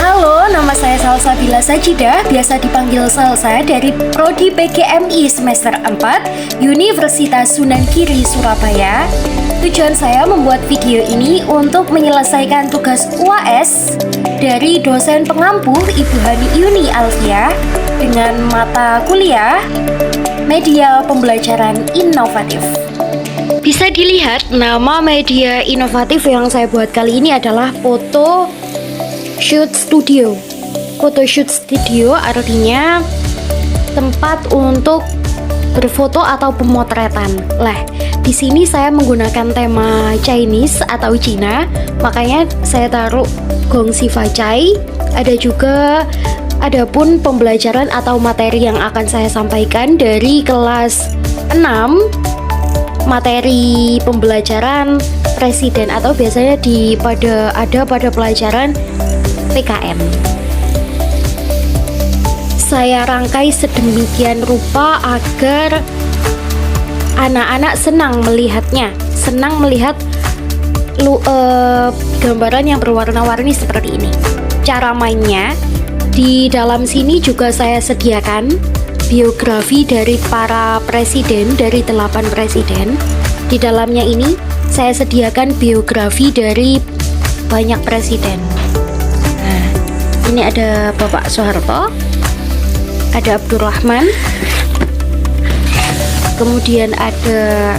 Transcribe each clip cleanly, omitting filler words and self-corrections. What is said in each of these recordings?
Halo, nama saya Salsabila Sajidah, biasa dipanggil Salsa dari Prodi PGMI semester 4, Universitas Sunan Giri, Surabaya. Tujuan saya membuat video ini untuk menyelesaikan tugas UAS dari dosen pengampu Ibu Hani Yuni Alfiah dengan mata kuliah Media Pembelajaran Inovatif. Bisa dilihat nama media inovatif yang saya buat kali ini adalah Foto Shoot Studio. Foto Shoot Studio artinya tempat untuk berfoto atau pemotretan. Lah, di sini saya menggunakan tema Chinese atau Cina, makanya saya taruh Gong Xifa Cai. Adapun pembelajaran atau materi yang akan saya sampaikan dari kelas 6, materi pembelajaran presiden atau biasanya ada pada pelajaran PKN. Saya rangkai sedemikian rupa agar anak-anak senang melihatnya, senang melihat gambaran yang berwarna-warni seperti ini. Cara mainnya, di dalam sini juga saya sediakan biografi dari para presiden, dari 8 presiden. Di dalamnya ini saya sediakan biografi dari banyak presiden. Nah, ini ada Bapak Soeharto, ada Abdurrahman, kemudian ada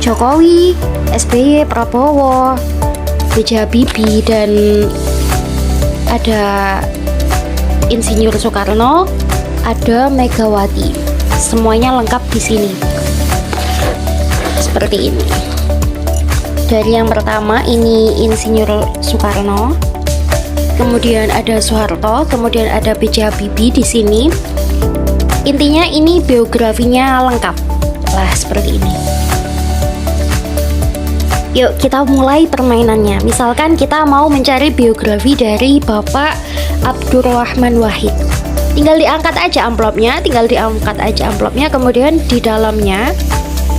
Jokowi, SBY, Prabowo, B.J. Habibie, dan ada Insinyur Soekarno, ada Megawati. Semuanya lengkap di sini. Seperti ini. Dari yang pertama ini Insinyur Soekarno, kemudian ada Soeharto, kemudian ada B.J. Habibie di sini. Intinya ini biografinya lengkap. Lah, seperti ini. Yuk kita mulai permainannya. Misalkan kita mau mencari biografi dari Bapak Abdurrahman Wahid. Tinggal diangkat aja amplopnya, kemudian di dalamnya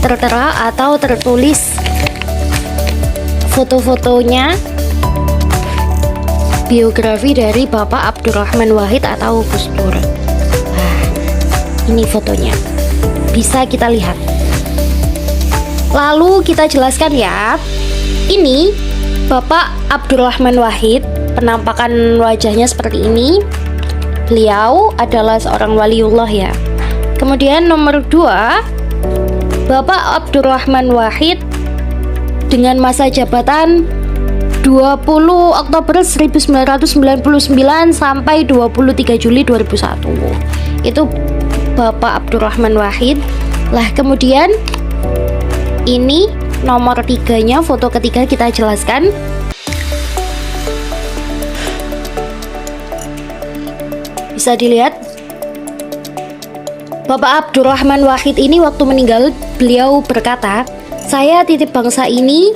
tertera atau tertulis foto-fotonya biografi dari Bapak Abdurrahman Wahid atau Gus Dur. Nah, ini fotonya. Bisa kita lihat. Lalu kita jelaskan ya. Ini Bapak Abdurrahman Wahid, penampakan wajahnya seperti ini. Beliau adalah seorang waliullah ya. Kemudian nomor 2, Bapak Abdurrahman Wahid dengan masa jabatan 20 Oktober 1999 sampai 23 Juli 2001. Itu Bapak Abdurrahman Wahid. Lah, kemudian ini nomor 3-nya, foto ketiga kita jelaskan. Bisa dilihat Bapak Abdurrahman Wahid ini waktu meninggal beliau berkata, "Saya titip bangsa ini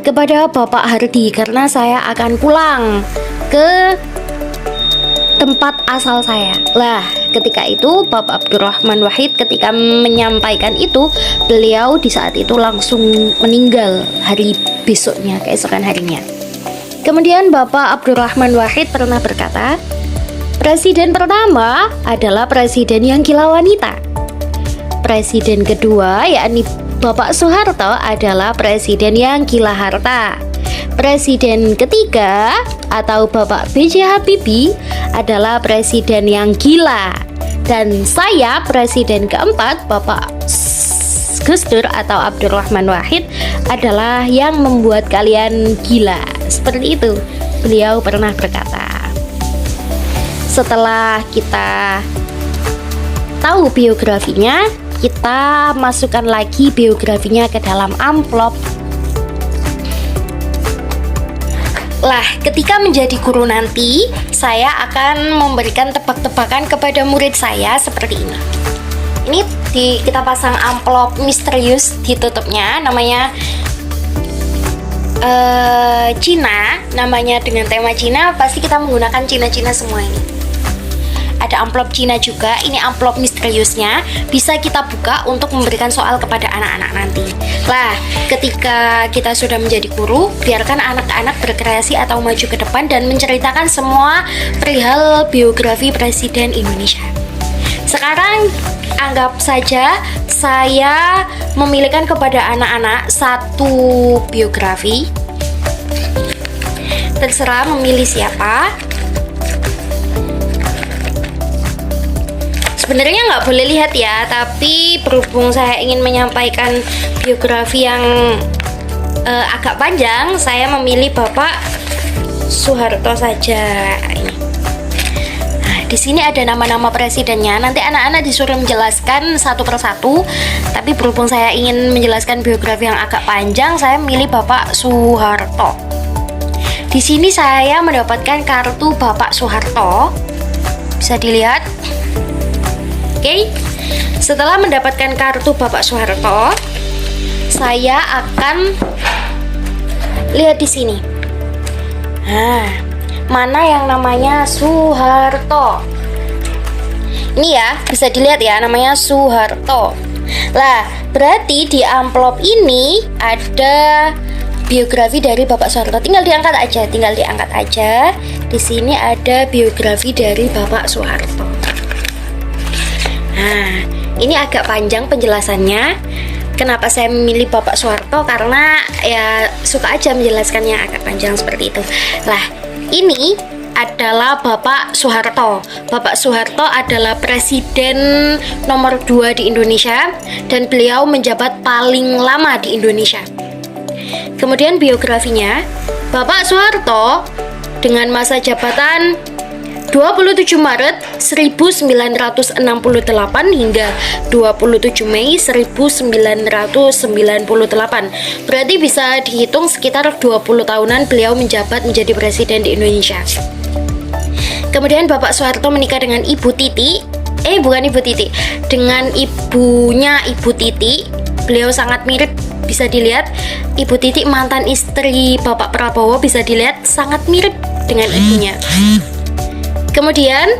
kepada Bapak Hardi karena saya akan pulang ke tempat asal saya." Lah, ketika itu Bapak Abdurrahman Wahid ketika menyampaikan itu, beliau di saat itu langsung meninggal hari besoknya, keesokan harinya. Kemudian Bapak Abdurrahman Wahid pernah berkata, "Presiden pertama adalah presiden yang gila wanita. Presiden kedua yakni Bapak Soeharto adalah presiden yang gila harta. Presiden ketiga atau Bapak B.J. Habibie adalah presiden yang gila. Dan saya presiden keempat, Bapak Gus Dur atau Abdurrahman Wahid adalah yang membuat kalian gila." Seperti itu beliau pernah berkata. Setelah kita tahu biografinya, kita masukkan lagi biografinya ke dalam amplop. Lah, ketika menjadi guru nanti, saya akan memberikan tebak-tebakan kepada murid saya seperti ini. Ini kita pasang amplop misterius, ditutupnya namanya Cina, namanya dengan tema Cina, pasti kita menggunakan Cina-Cina semua ini. ada amplop Cina juga. Ini amplop misteriusnya, bisa kita buka untuk memberikan soal kepada anak-anak nanti. Lah, ketika kita sudah menjadi guru, biarkan anak-anak berkreasi atau maju ke depan dan menceritakan semua perihal biografi Presiden Indonesia. Sekarang anggap saja saya memilihkan kepada anak-anak satu biografi. Terserah memilih siapa. Sebenarnya nggak boleh lihat ya, tapi berhubung saya ingin menyampaikan biografi yang agak panjang, saya memilih Bapak Soeharto saja. Nah, di sini ada nama-nama presidennya. Nanti anak-anak disuruh menjelaskan satu persatu. Tapi berhubung saya ingin menjelaskan biografi yang agak panjang, saya memilih Bapak Soeharto. Di sini saya mendapatkan kartu Bapak Soeharto. Bisa dilihat. Oke. Setelah mendapatkan kartu Bapak Soeharto, saya akan lihat di sini. Nah, mana yang namanya Soeharto? Ini ya, bisa dilihat ya, namanya Soeharto. Lah, berarti di amplop ini ada biografi dari Bapak Soeharto. Tinggal diangkat aja. Di sini ada biografi dari Bapak Soeharto. Nah, ini agak panjang penjelasannya. Kenapa saya memilih Bapak Soeharto? Karena ya suka aja menjelaskannya agak panjang seperti itu. Lah, ini adalah Bapak Soeharto. Bapak Soeharto adalah presiden nomor 2 di Indonesia dan beliau menjabat paling lama di Indonesia. Kemudian biografinya, Bapak Soeharto dengan masa jabatan 27 Maret 1968 hingga 27 Mei 1998. Berarti bisa dihitung sekitar 20 tahunan beliau menjabat menjadi presiden di Indonesia. Kemudian Bapak Soeharto menikah dengan Ibu Titi. Dengan ibunya Ibu Titi. Beliau sangat mirip, bisa dilihat. Ibu Titi mantan istri Bapak Prabowo, bisa dilihat sangat mirip dengan ibunya. Kemudian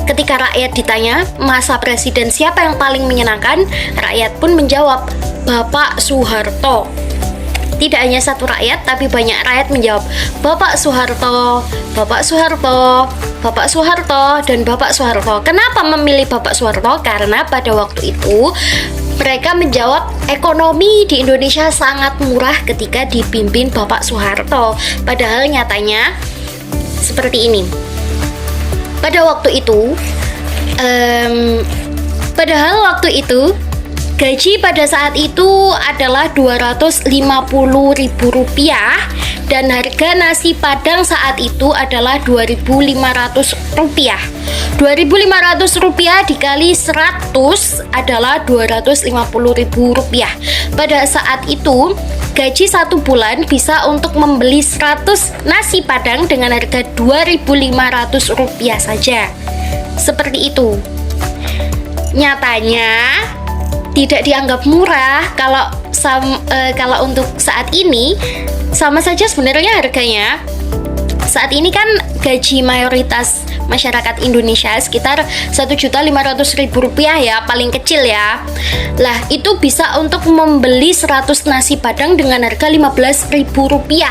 ketika rakyat ditanya masa presiden siapa yang paling menyenangkan, rakyat pun menjawab Bapak Soeharto. Tidak hanya satu rakyat, tapi banyak rakyat menjawab Bapak Soeharto, Bapak Soeharto, Bapak Soeharto, dan Bapak Soeharto. Kenapa memilih Bapak Soeharto? Karena pada waktu itu mereka menjawab ekonomi di Indonesia sangat murah ketika dipimpin Bapak Soeharto. Padahal nyatanya seperti ini. Pada waktu itu, gaji pada saat itu adalah Rp250.000 dan harga nasi Padang saat itu adalah Rp2.500. Rp2.500 dikali 100 adalah Rp250.000. Pada saat itu gaji satu bulan bisa untuk membeli 100 nasi Padang dengan harga Rp2.500 saja. Seperti itu. Nyatanya tidak dianggap murah kalau untuk saat ini, sama saja sebenarnya harganya. Saat ini kan gaji mayoritas masyarakat Indonesia sekitar Rp1.500.000 ya, paling kecil ya. Lah, itu bisa untuk membeli 100 nasi Padang dengan harga Rp15.000.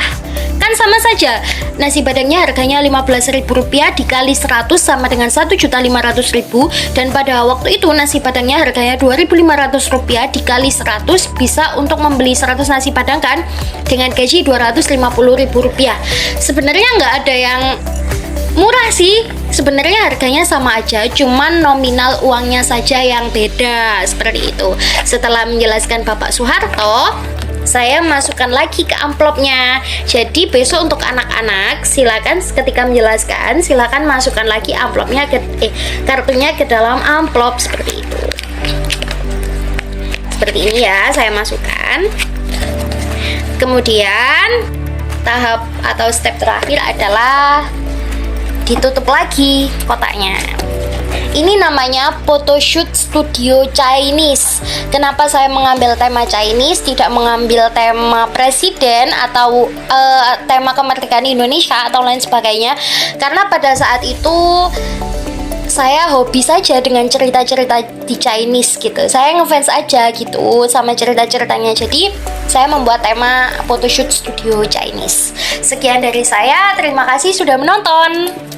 Kan sama saja, nasi Padangnya harganya Rp15.000 dikali 100 sama dengan Rp1.500.000, dan pada waktu itu nasi Padangnya harganya Rp2.500 dikali 100 bisa untuk membeli 100 nasi Padang kan dengan gaji Rp250.000. Sebenarnya nggak ada yang murah sih, sebenarnya harganya sama aja, cuman nominal uangnya saja yang beda, seperti itu. Setelah menjelaskan Bapak Soeharto, saya masukkan lagi ke amplopnya. Jadi besok untuk anak-anak, silakan ketika menjelaskan, silakan masukkan lagi amplopnya kartunya ke dalam amplop seperti itu. Seperti ini ya, saya masukkan. Kemudian tahap atau step terakhir adalah ditutup lagi kotaknya. Ini namanya Photoshoot Studio Chinese. Kenapa saya mengambil tema Chinese, tidak mengambil tema presiden atau tema kemerdekaan Indonesia atau lain sebagainya? Karena pada saat itu saya hobi saja dengan cerita-cerita di Chinese gitu. Saya ngefans aja gitu sama cerita-ceritanya. Jadi saya membuat tema Photoshoot Studio Chinese. Sekian dari saya. Terima kasih sudah menonton.